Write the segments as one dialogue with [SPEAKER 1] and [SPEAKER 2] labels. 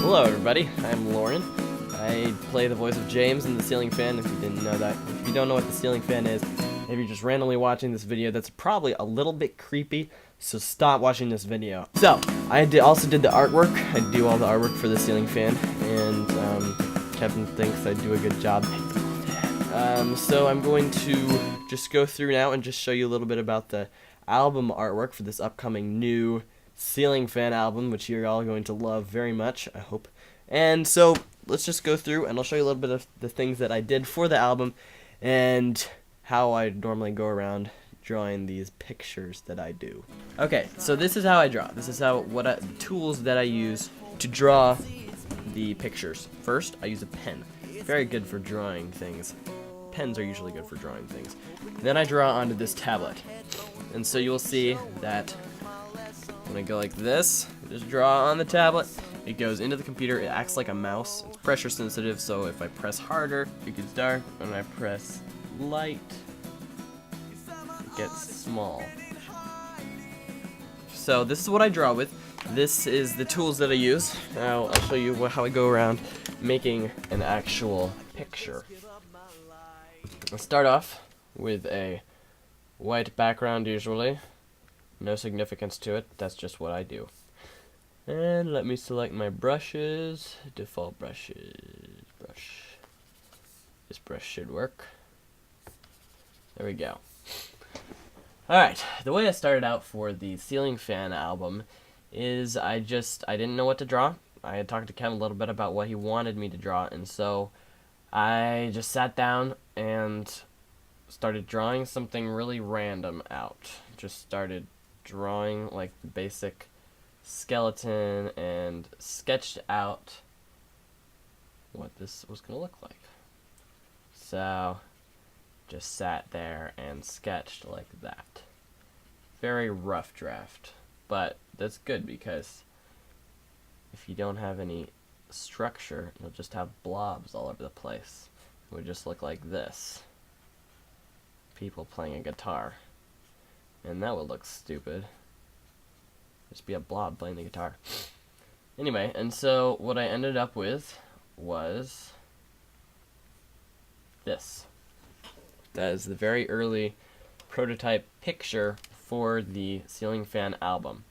[SPEAKER 1] Hello everybody, I'm Loren. I play the voice of James in the ceiling fan, if you didn't know that. If you don't know what the ceiling fan is, if you're just randomly watching this video, that's probably a little bit creepy, so stop watching this video. So, I also did the artwork. I do all the artwork for the ceiling fan, and Kevin thinks I do a good job. So I'm going to just go through now and just show you a little bit about the album artwork for this upcoming new ceiling fan album, which you're all going to love very much, I hope. And so let's just go through and I'll show you a little bit of the things that I did for the album and how I normally go around drawing these pictures that I do. Okay, so this is how I draw. This is tools that I use to draw the pictures. First, I use a pen. Very good for drawing things. Pens are usually good for drawing things. Then I draw onto this tablet. And so you'll see that when I go like this, just draw on the tablet, it goes into the computer, it acts like a mouse, it's pressure sensitive, so if I press harder, it gets dark, when I press light, it gets small. So this is what I draw with. This is the tools that I use. Now I'll show you how I go around making an actual picture. I'll start off with a white background usually. No significance to it, that's just what I do. And let me select my brushes, default brushes, This brush should work. There we go. Alright, the way I started out for the ceiling fan album is I didn't know what to draw. I had talked to Kevin a little bit about what he wanted me to draw, and so I just sat down and started drawing something really random out. Just started drawing like the basic skeleton and sketched out what this was going to look like. So just sat there and sketched like that. Very rough draft, but that's good because if you don't have any structure, you'll just have blobs all over the place. It would just look like this. People playing a guitar. And that would look stupid. Just be a blob playing the guitar. Anyway, and so what I ended up with was this. That is the very early prototype picture for the ceiling fan album.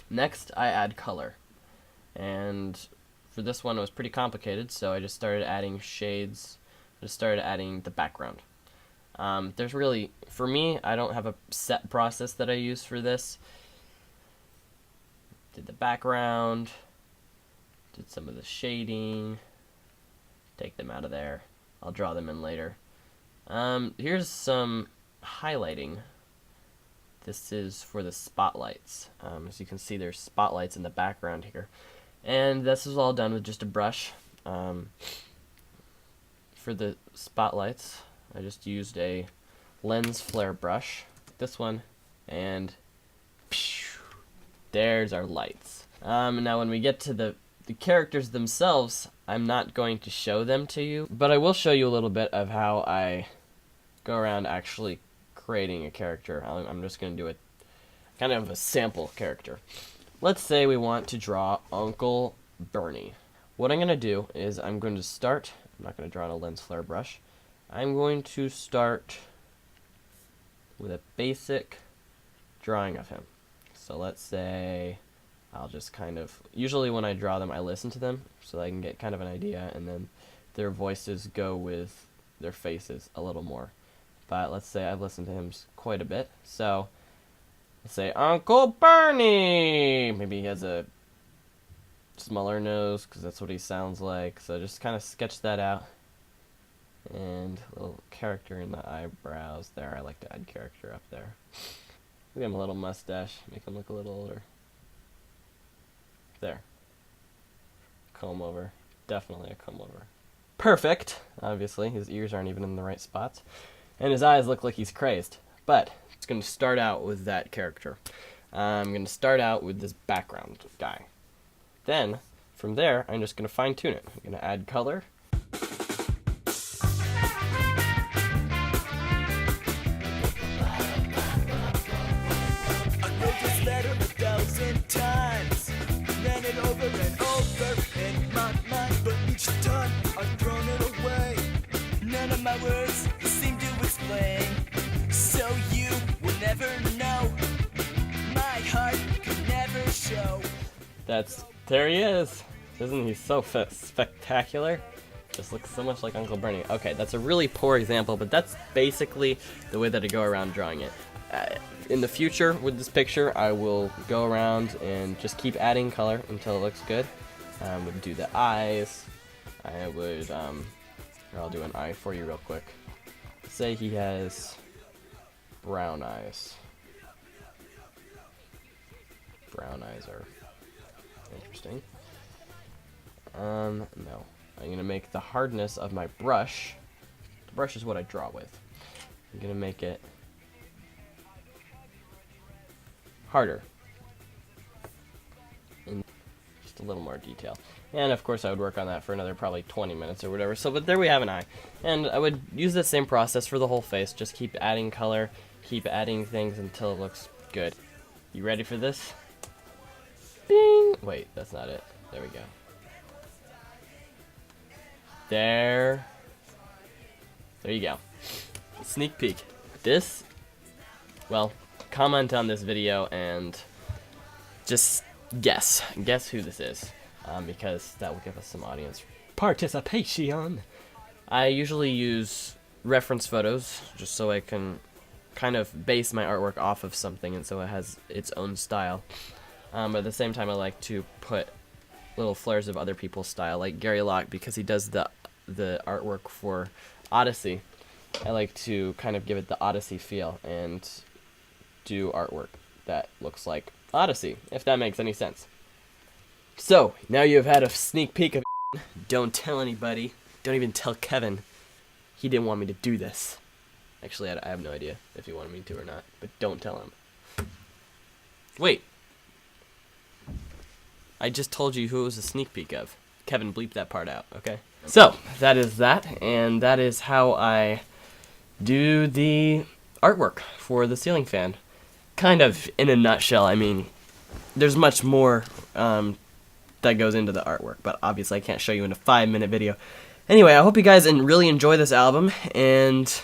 [SPEAKER 1] Next, I add color. And for this one, it was pretty complicated, so I just started adding shades. I just started adding the background. There's really, for me, I don't have a set process that I use for this. Did the background, did some of the shading, take them out of there. I'll draw them in later. Here's some highlighting. This is for the spotlights. As you can see, there's spotlights in the background here. And this is all done with just a brush. For the spotlights, I just used a lens flare brush, this one, and there's our lights. Now when we get to the characters themselves, I'm not going to show them to you, but I will show you a little bit of how I go around actually creating a character. I'm just going to do a kind of a sample character. Let's say we want to draw Uncle Bernie. What I'm going to do is I'm not going to draw on a lens flare brush. I'm going to start with a basic drawing of him. So let's say I'll just usually when I draw them I listen to them so that I can get kind of an idea, and then their voices go with their faces a little more. But let's say I've listened to him quite a bit, so let's say Uncle Bernie! Maybe he has a smaller nose because that's what he sounds like, so just kind of sketch that out. And a little character in the eyebrows there. I like to add character up there. Give him a little mustache, make him look a little older. There. Comb over. Definitely a comb over. Perfect! Obviously, his ears aren't even in the right spots. And his eyes look like he's crazed. But it's going to start out with that character. I'm going to start out with this background guy. Then, from there, I'm just going to fine tune it. I'm going to add color. Times, ran it over and over. There he is. Isn't he so spectacular? Just looks so much like Uncle Bernie. Okay, that's a really poor example, but that's basically the way that I go around drawing it. In the future, with this picture, I will go around and just keep adding color until it looks good. I would do the eyes. I would, I'll do an eye for you real quick. Say he has brown eyes. Brown eyes are interesting. No. I'm gonna make the hardness of my brush. The brush is what I draw with. I'm gonna make it harder. In just a little more detail. And of course I would work on that for another probably 20 minutes or whatever. So, but there we have an eye. And I would use the same process for the whole face. Just keep adding color, keep adding things until it looks good. You ready for this? Bing! Wait, that's not it. There we go. There you go. Sneak peek. This, well, comment on this video and just guess who this is, because that will give us some audience participation. I usually use reference photos just so I can kind of base my artwork off of something, and so it has its own style. But at the same time, I like to put little flares of other people's style, like Gary Locke, because he does the artwork for Odyssey. I like to kind of give it the Odyssey feel and do artwork that looks like Odyssey, if that makes any sense. So, now you've had a sneak peek of don't tell anybody. Don't even tell Kevin. He didn't want me to do this. Actually, I have no idea if he wanted me to or not, but don't tell him. Wait. I just told you who it was a sneak peek of. Kevin, bleep that part out, okay? So, that is that, and that is how I do the artwork for the ceiling fan. Kind of in a nutshell. I mean, there's much more that goes into the artwork, but obviously I can't show you in a 5-minute video. Anyway, I hope you guys really enjoy this album, and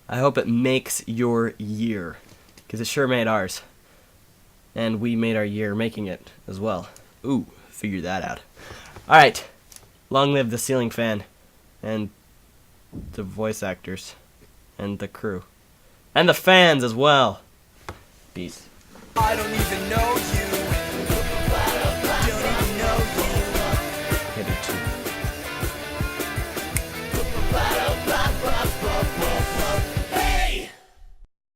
[SPEAKER 1] I hope it makes your year, because it sure made ours. And we made our year making it as well. Ooh, figure that out. Alright, long live the ceiling fan, and the voice actors, and the crew, and the fans as well. Peace. I don't even know you.